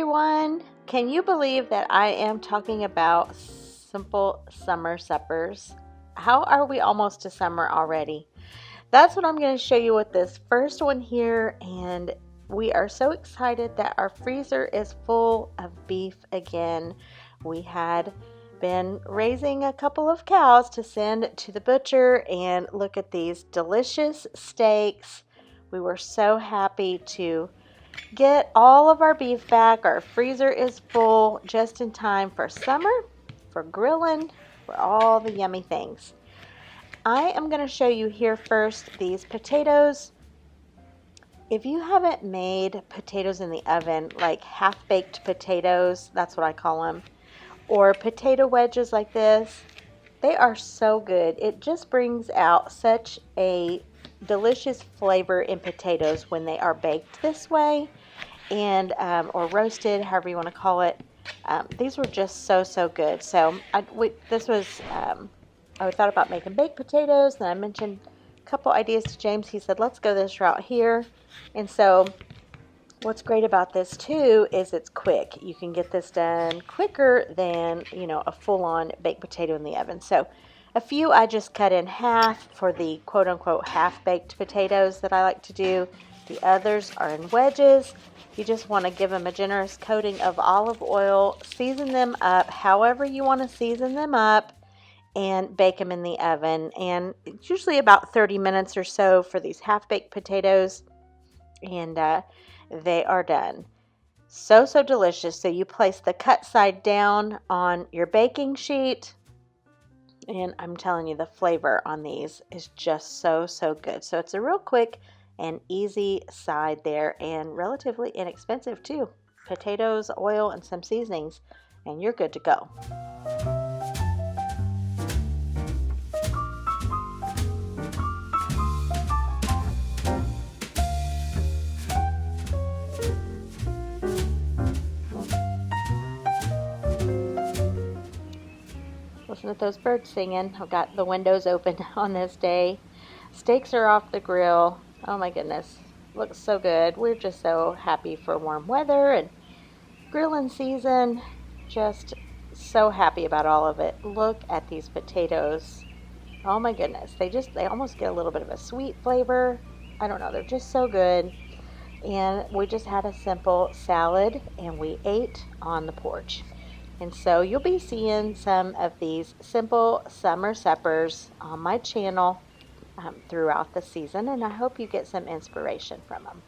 everyone. Can you believe that I am talking about simple summer suppers? How are we almost to summer already? That's what I'm going to show you with this first one here, and we are so excited that our freezer is full of beef again. We had been raising a couple of cows to send to the butcher, and look at these delicious steaks. We were so happy to get all of our beef back. Our freezer is full just in time for summer, for grilling, for all the yummy things. I am going to show you here first these potatoes. If you haven't made potatoes in the oven, like half-baked potatoes, that's what I call them, or potato wedges like this, they are so good. It just brings out such a delicious flavor in potatoes when they are baked this way, and or roasted, however you want to call it. These were just so good. So I thought about making baked potatoes, and I mentioned a couple ideas to James. He said, let's go this route here. And so what's great about this too is it's quick. You can get this done quicker than, a full-on baked potato in the oven. So a few I just cut in half for the quote-unquote half-baked potatoes that I like to do. The others are in wedges. You just want to give them a generous coating of olive oil, season them up however you want to season them up, and bake them in the oven. And it's usually about 30 minutes or so for these half-baked potatoes, and they are done. So delicious. So you place the cut side down on your baking sheet, and I'm telling you, the flavor on these is just so good. So it's a real quick and easy side there, and relatively inexpensive too. Potatoes, oil, and some seasonings, and you're good to go. Listen to those birds singing. I've got the windows open on this day. Steaks are off the grill. Oh my goodness, looks so good. We're just so happy for warm weather and grilling season. Just so happy about all of it. Look at these potatoes. Oh my goodness, they almost get a little bit of a sweet flavor. I don't know, they're just so good. And we just had a simple salad, and we ate on the porch. And so you'll be seeing some of these simple summer suppers on my channel throughout the season, and I hope you get some inspiration from them.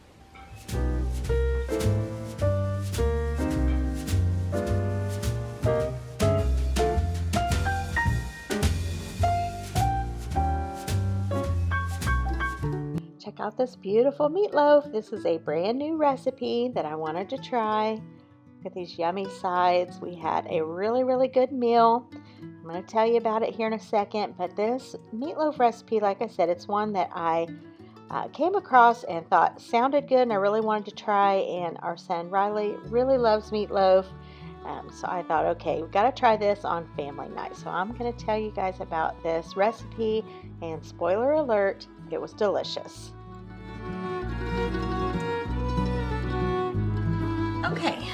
Check out this beautiful meatloaf. This is a brand new recipe that I wanted to try. Look at these yummy sides. We had a really good meal. I'm going to tell you about it here in a second, but this meatloaf recipe, like I said, it's one that I came across and thought sounded good, and I really wanted to try, and our son Riley really loves meatloaf, so I thought, okay, we've got to try this on family night. So I'm going to tell you guys about this recipe, and spoiler alert, it was delicious. Okay,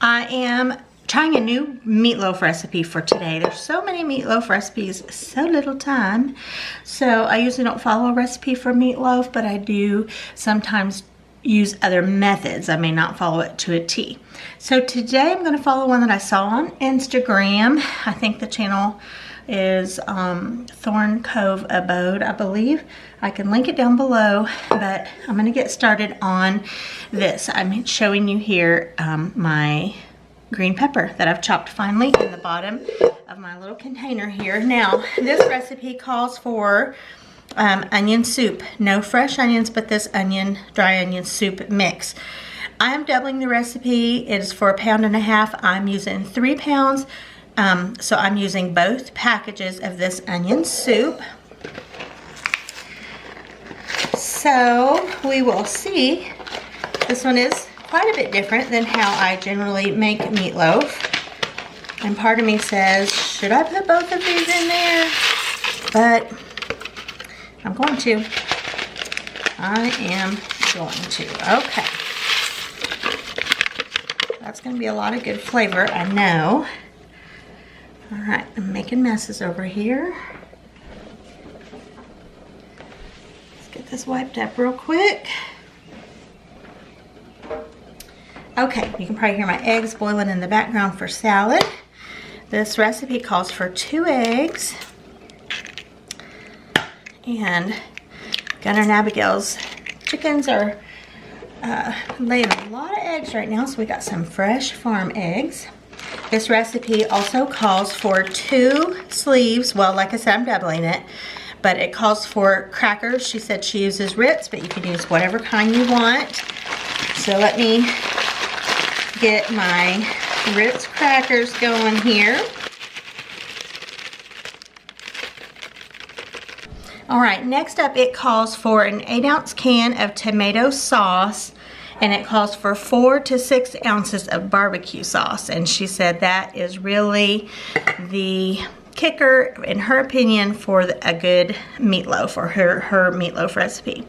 I am trying a new meatloaf recipe for today. There's so many meatloaf recipes, so little time. So I usually don't follow a recipe for meatloaf, but I do sometimes use other methods. I may not follow it to a T. So today I'm going to follow one that I saw on Instagram. I think the channel is Thorn Cove Abode, I believe. I can link it down below, but I'm going to get started on this. I'm showing you here my green pepper that I've chopped finely in the bottom of my little container here. Now, this recipe calls for onion soup. No fresh onions, but this dry onion soup mix. I'm doubling the recipe. It is for 1.5 pounds. I'm using 3 pounds. So I'm using both packages of this onion soup. So we will see. This one is quite a bit different than how I generally make meatloaf. And part of me says, should I put both of these in there? But I'm going to. I am going to. Okay. That's going to be a lot of good flavor, I know. All right, I'm making messes over here. Let's get this wiped up real quick. Okay, you can probably hear my eggs boiling in the background for salad. This recipe calls for 2 eggs. And Gunnar and Abigail's chickens are laying a lot of eggs right now, so we got some fresh farm eggs. This recipe also calls for 2 sleeves. Well, like I said, I'm doubling it, but it calls for crackers. She said she uses Ritz, but you can use whatever kind you want. So let me get my Ritz crackers going here. All right, next up it calls for an 8-ounce can of tomato sauce, and it calls for 4 to 6 ounces of barbecue sauce. And she said that is really the kicker, in her opinion, for a good meatloaf, or her meatloaf recipe.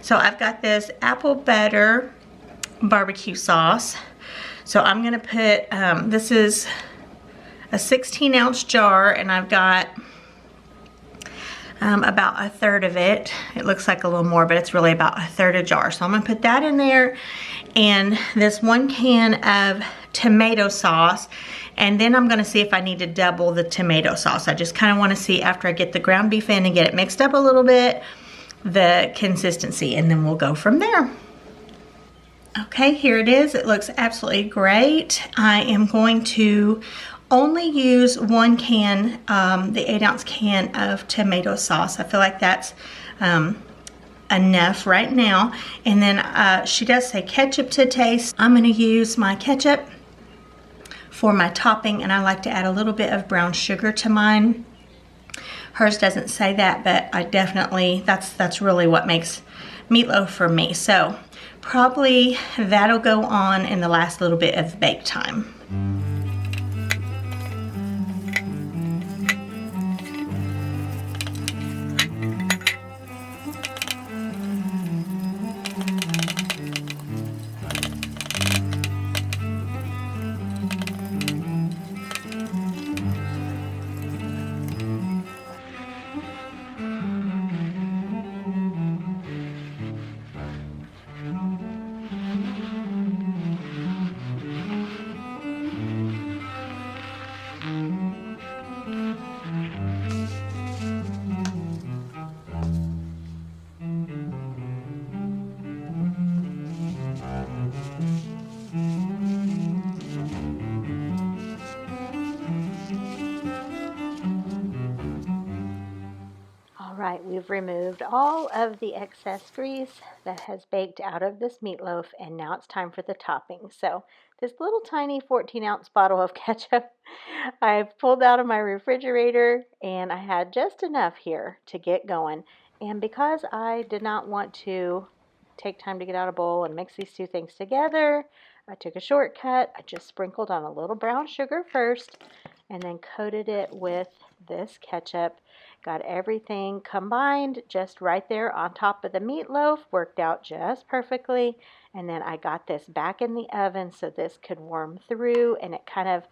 So I've got this apple butter barbecue sauce. So I'm gonna put, this is a 16-ounce jar, and I've got about 1/3 of it. It looks like a little more, but it's really about 1/3 a jar. So I'm gonna put that in there, and this 1 can of tomato sauce, and then I'm gonna see if I need to double the tomato sauce. I just kind of want to see, after I get the ground beef in and get it mixed up a little bit, the consistency, and then we'll go from there. Okay, here it is. It looks absolutely great. I am going to only use 1 can, the 8-ounce can of tomato sauce. I feel like that's enough right now. And then she does say ketchup to taste. I'm gonna use my ketchup for my topping, and I like to add a little bit of brown sugar to mine. Hers doesn't say that, but I definitely, that's really what makes meatloaf for me. So probably that'll go on in the last little bit of bake time. Right, we've removed all of the excess grease that has baked out of this meatloaf, and now it's time for the topping. So this little tiny 14-ounce bottle of ketchup I've pulled out of my refrigerator, and I had just enough here to get going. And because I did not want to take time to get out a bowl and mix these 2 things together, I took a shortcut. I just sprinkled on a little brown sugar first, and then coated it with this ketchup. Got everything combined just right there on top of the meatloaf. Worked out just perfectly. And then I got this back in the oven so this could warm through, and it kind of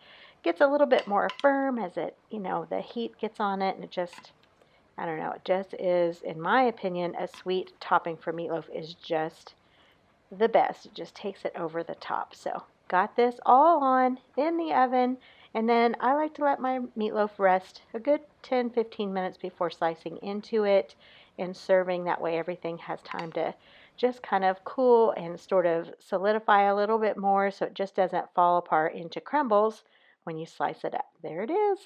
gets a little bit more firm as it, the heat gets on it, and it just, I don't know, it just is, in my opinion, a sweet topping for meatloaf is just the best. It just takes it over the top. So got this all on in the oven. And then I like to let my meatloaf rest a good 10-15 minutes before slicing into it and serving. That way everything has time to just kind of cool and sort of solidify a little bit more, so it just doesn't fall apart into crumbles when you slice it up. There it is,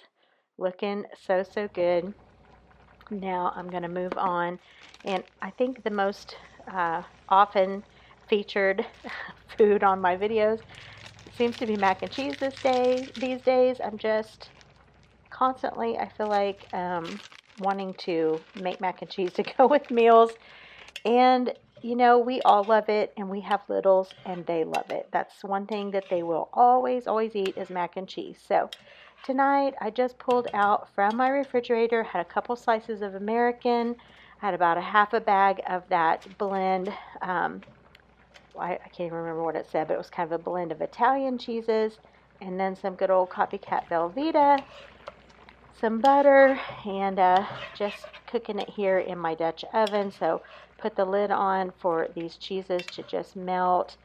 looking so good. Now I'm going to move on, and I think the most often featured food on my videos seems to be mac and cheese these days. I'm just constantly, I feel like, wanting to make mac and cheese to go with meals. And, we all love it, and we have littles, and they love it. That's one thing that they will always eat is mac and cheese. So tonight, I just pulled out from my refrigerator, had a couple slices of American, had about a half a bag of that blend, I can't even remember what it said, but it was kind of a blend of Italian cheeses, and then some good old Copycat Velveeta, some butter, and just cooking it here in my Dutch oven. So put the lid on for these cheeses to just melt.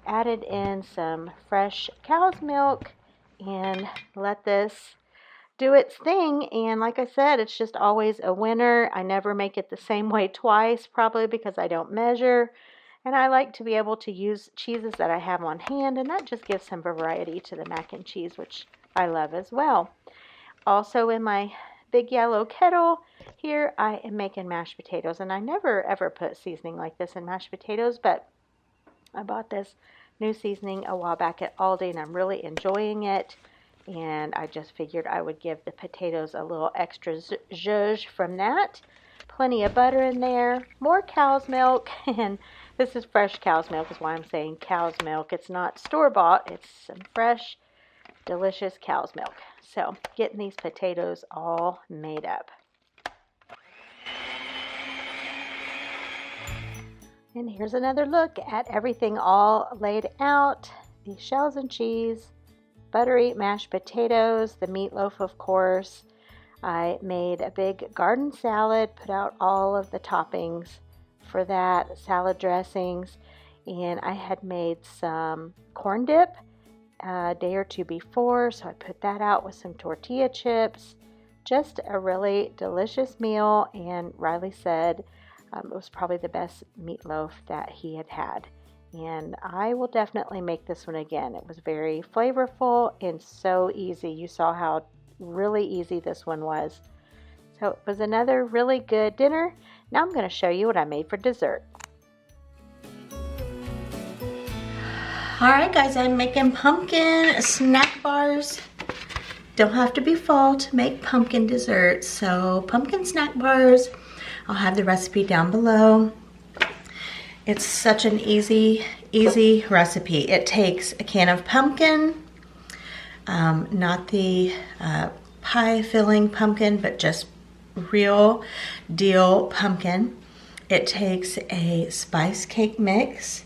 Added in some fresh cow's milk and let this do its thing. And like I said, it's just always a winner. I never make it the same way twice, probably because I don't measure. And I like to be able to use cheeses that I have on hand, and that just gives some variety to the mac and cheese, which I love as well. Also in my big yellow kettle here, I am making mashed potatoes, and I never ever put seasoning like this in mashed potatoes, but I bought this new seasoning a while back at Aldi, and I'm really enjoying it. And I just figured I would give the potatoes a little extra zhuzh from that. Plenty of butter in there, more cow's milk, and this is fresh cow's milk is why I'm saying cow's milk. It's not store-bought, it's some fresh, delicious cow's milk. So getting these potatoes all made up. And here's another look at everything all laid out. These shells and cheese, buttery mashed potatoes, the meatloaf, of course. I made a big garden salad, put out all of the toppings for that, salad dressings, and I had made some corn dip a day or two before, so I put that out with some tortilla chips. Just a really delicious meal, and Riley said it was probably the best meatloaf that he had had. And I will definitely make this one again. It was very flavorful and so easy. You saw how really easy this one was. So it was another really good dinner. Now I'm going to show you what I made for dessert. Alright guys, I'm making pumpkin snack bars. Don't have to be fall to make pumpkin desserts. So pumpkin snack bars, I'll have the recipe down below. It's such an easy recipe. It takes a can of pumpkin, not the pie filling pumpkin, but just real deal pumpkin. It takes a spice cake mix.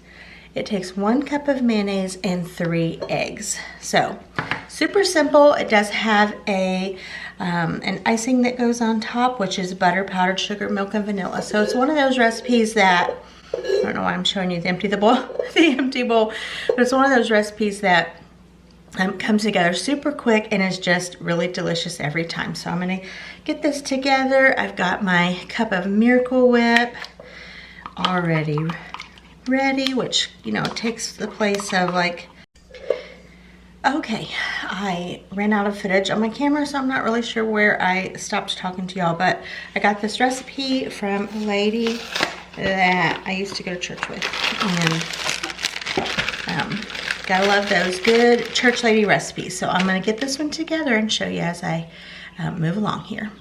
It takes 1 cup of mayonnaise and 3 eggs. So super simple. It does have a an icing that goes on top, which is butter, powdered sugar, milk, and vanilla. So it's one of those recipes that, I don't know why I'm showing you the empty bowl, but it's one of those recipes that comes together super quick and is just really delicious every time. So I'm gonna get this together. I've got my cup of Miracle Whip already ready, which, you know, takes the place of like, okay, I ran out of footage on my camera, so I'm not really sure where I stopped talking to y'all, but I got this recipe from a lady that I used to go to church with, and gotta love those good church lady recipes. So I'm gonna get this one together and show you as I move along here.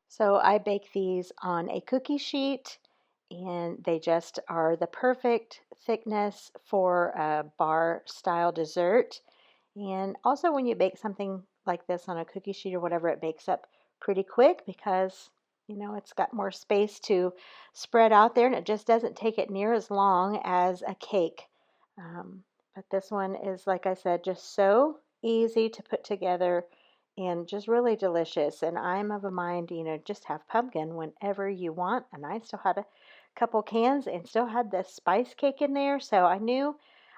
So I bake these on a cookie sheet, and they just are the perfect thickness for a bar style dessert. And also when you bake something like this on a cookie sheet or whatever, it bakes up pretty quick because, you know, it's got more space to spread out there, and it just doesn't take it near as long as a cake. But this one is, like I said, just so easy to put together and just really delicious. And I'm of a mind, you know, just have pumpkin whenever you want. And I still had a couple cans and still had the spice cake in there. So I knew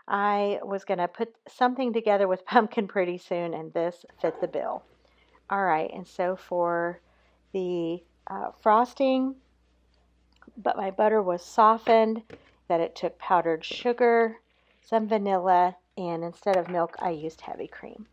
I was going to put something together with pumpkin pretty soon, and this fit the bill. All right, and so for the frosting, but my butter was softened, that it took powdered sugar, some vanilla, and instead of milk, I used heavy cream.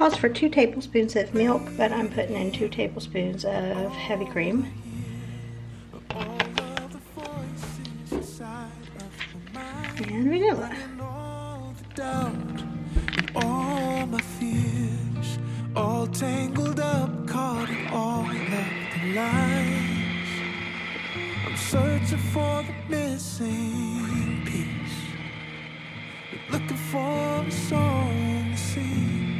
calls for 2 tablespoons of milk, but I'm putting in 2 tablespoons of heavy cream. And vanilla. All my fears, all tangled up, caught in all of the lines. I'm searching for the missing piece, looking for a song to sing,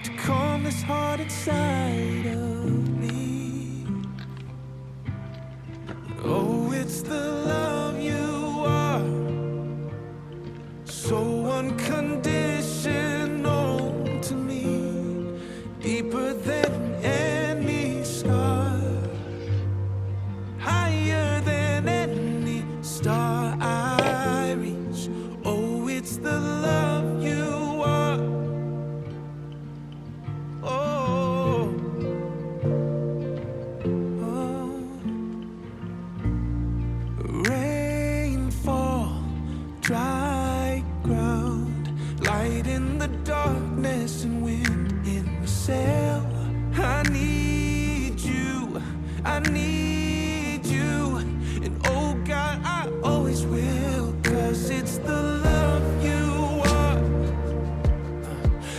to calm this heart inside of me. Oh, it's the love you are, so unconditional to me, deeper than any scar, higher than any star I reach. Oh, it's the love you are. Oh, oh. Rainfall, dry ground, light in the darkness and wind in the sail. I need you, I need you, and oh God, I always will, 'cause it's the love you are,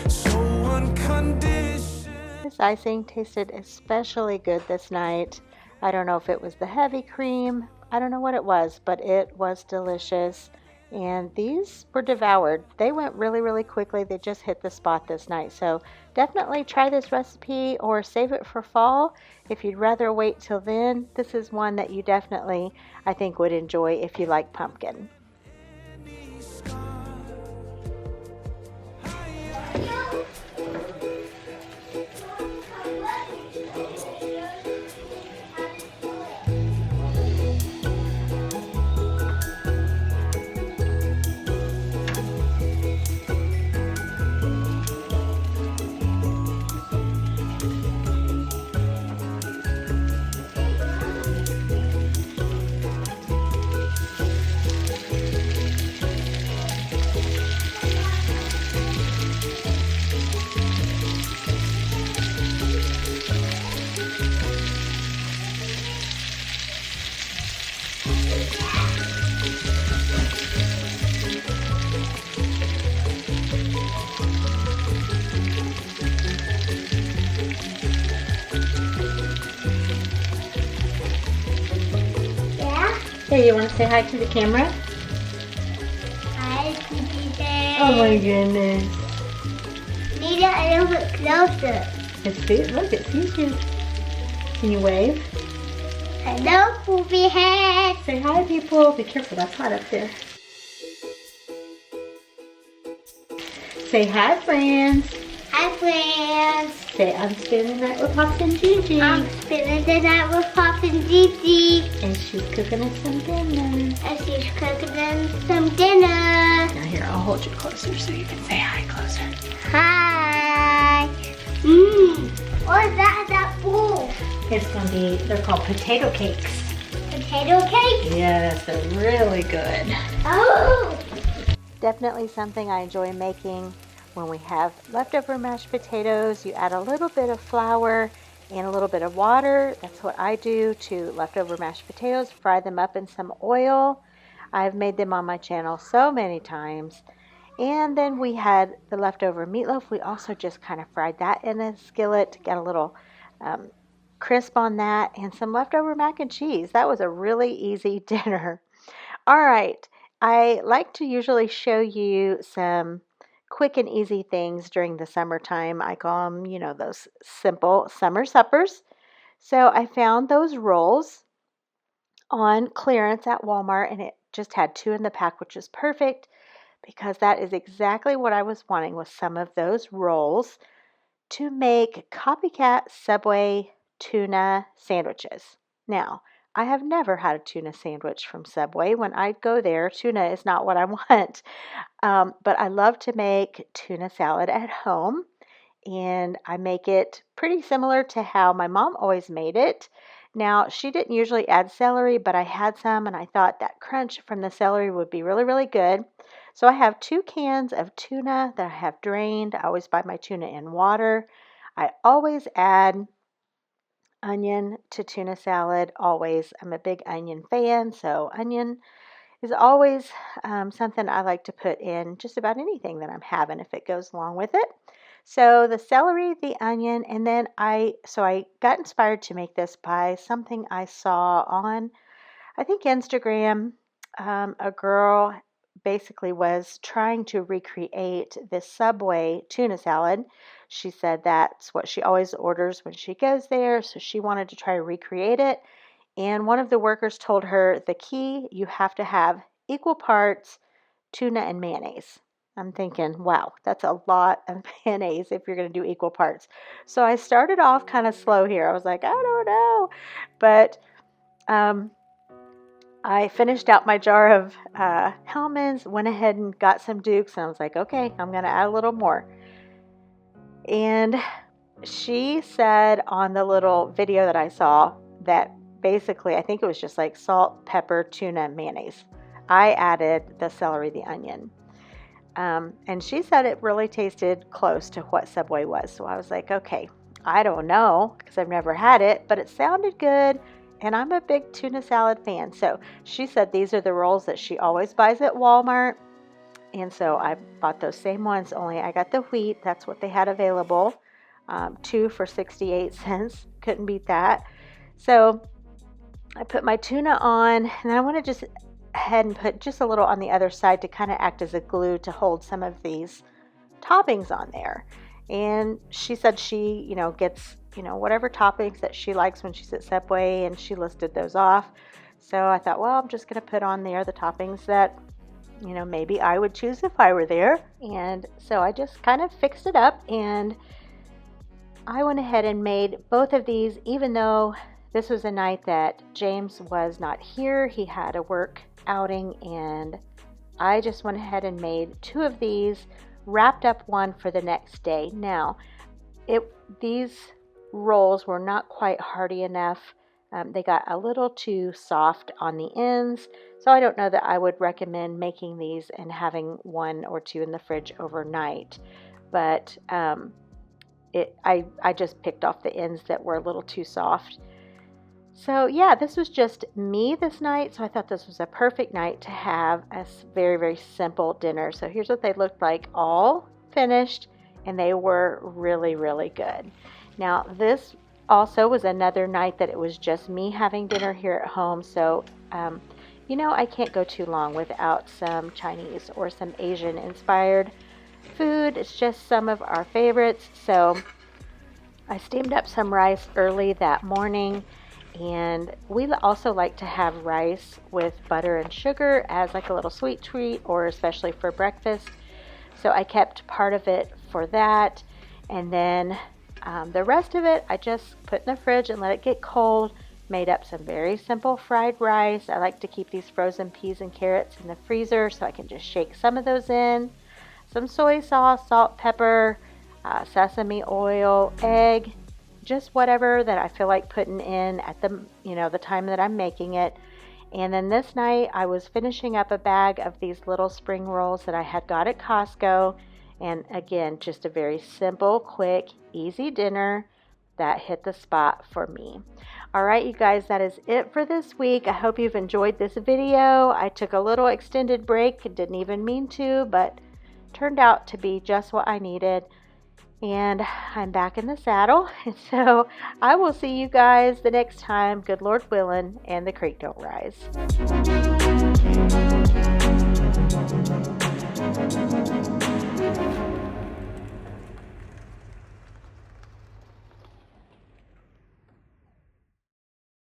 so unconditional. This icing tasted especially good this night. I don't know if it was the heavy cream, I don't know what it was, but it was delicious. And these were devoured. They went really, really quickly. They just hit the spot this night. So definitely try this recipe or save it for fall. If you'd rather wait till then, this is one that you definitely, I think, would enjoy if you like pumpkin. Hey, you want to say hi to the camera? Hi, teacher. Oh my goodness. Need it a little bit closer. It's food. Look, it sees you. Can you wave? Hello, poopy head. Say hi, people. Be careful, that's hot up there. Say hi, friends. Hi, friends. Say, I'm spending the night with Pops and Gigi. I'm spending the night with Pop and Gigi. And she's cooking us some dinner. And she's cooking them some dinner. Now here, I'll hold you closer so you can say hi closer. Hi. What is that in that bowl? It's going to be, they're called potato cakes. Potato cake? Yes, they're really good. Oh. Definitely something I enjoy making. When we have leftover mashed potatoes, you add a little bit of flour and a little bit of water. That's what I do to leftover mashed potatoes. Fry them up in some oil. I've made them on my channel so many times. And then we had the leftover meatloaf. We also just kind of fried that in a skillet. Got a little crisp on that. And some leftover mac and cheese. That was a really easy dinner. All right. I like to usually show you some quick and easy things during the summertime. I call them, you know, those simple summer suppers. So I found those rolls on clearance at Walmart, and it just had 2 in the pack, which is perfect because that is exactly what I was wanting, with some of those rolls to make copycat Subway tuna sandwiches. Now, I have never had a tuna sandwich from Subway. When I go there, tuna is not what I want. But I love to make tuna salad at home. And I make it pretty similar to how my mom always made it. Now, she didn't usually add celery, but I had some and I thought that crunch from the celery would be really, really good. So I have 2 cans of tuna that I have drained. I always buy my tuna in water. I always add onion to tuna salad, always. I'm a big onion fan, so onion is always something I like to put in just about anything that I'm having if it goes along with it. So the celery, the onion, and then I got inspired to make this by something I saw on, I think, Instagram. A girl basically was trying to recreate this Subway tuna salad. She said that's what she always orders when she goes there, so she wanted to try to recreate it. And one of the workers told her the key, you have to have equal parts tuna and mayonnaise. I'm thinking, wow, that's a lot of mayonnaise if you're going to do equal parts. So I started off kind of slow here. I was like, I don't know. But I finished out my jar of Hellmann's, went ahead and got some Dukes, and I was like, okay, I'm going to add a little more. And she said on the little video that I saw that basically, I think it was just like salt, pepper, tuna, mayonnaise. I added the celery, the onion. And she said it really tasted close to what Subway was. So I was like, okay, I don't know because I've never had it, but it sounded good. And I'm a big tuna salad fan. So she said these are the rolls that she always buys at Walmart. And so I bought those same ones, only I got the wheat. That's what they had available. 2 for 68 cents. Couldn't beat that. So I put my tuna on, and I want to just ahead and put just a little on the other side to kind of act as a glue to hold some of these toppings on there. And she said she, gets, whatever toppings that she likes when she's at Subway, and she listed those off. So I thought, well, I'm just going to put on there the toppings that, maybe I would choose if I were there. And so I just kind of fixed it up, and I went ahead and made both of these, even though this was a night that James was not here. He had a work outing, and I just went ahead and made 2 of these, wrapped up one for the next day. Now, these rolls were not quite hearty enough. They got a little too soft on the ends, so I don't know that I would recommend making these and having 1 or 2 in the fridge overnight. But I just picked off the ends that were a little too soft. So yeah, this was just me this night, so I thought this was a perfect night to have a very, very simple dinner. So here's what they looked like all finished, and they were really, really good. Now this also was another night that it was just me having dinner here at home, so I can't go too long without some Chinese or some Asian inspired food. It's just some of our favorites. So I steamed up some rice early that morning. And we also like to have rice with butter and sugar as like a little sweet treat, or especially for breakfast. So I kept part of it for that. And then the rest of it I just put in the fridge and let it get cold. Made up some very simple fried rice. I like to keep these frozen peas and carrots in the freezer so I can just shake some of those in. Some soy sauce, salt, pepper, sesame oil, egg. Just whatever that I feel like putting in at the time that I'm making it. And then this night I was finishing up a bag of these little spring rolls that I had got at Costco. And again, just a very simple, quick, easy dinner that hit the spot for me. All right, you guys, that is it for this week. I hope you've enjoyed this video. I took a little extended break. Didn't even mean to, but turned out to be just what I needed. And I'm back in the saddle. And so I will see you guys the next time, good Lord willing, and the creek don't rise.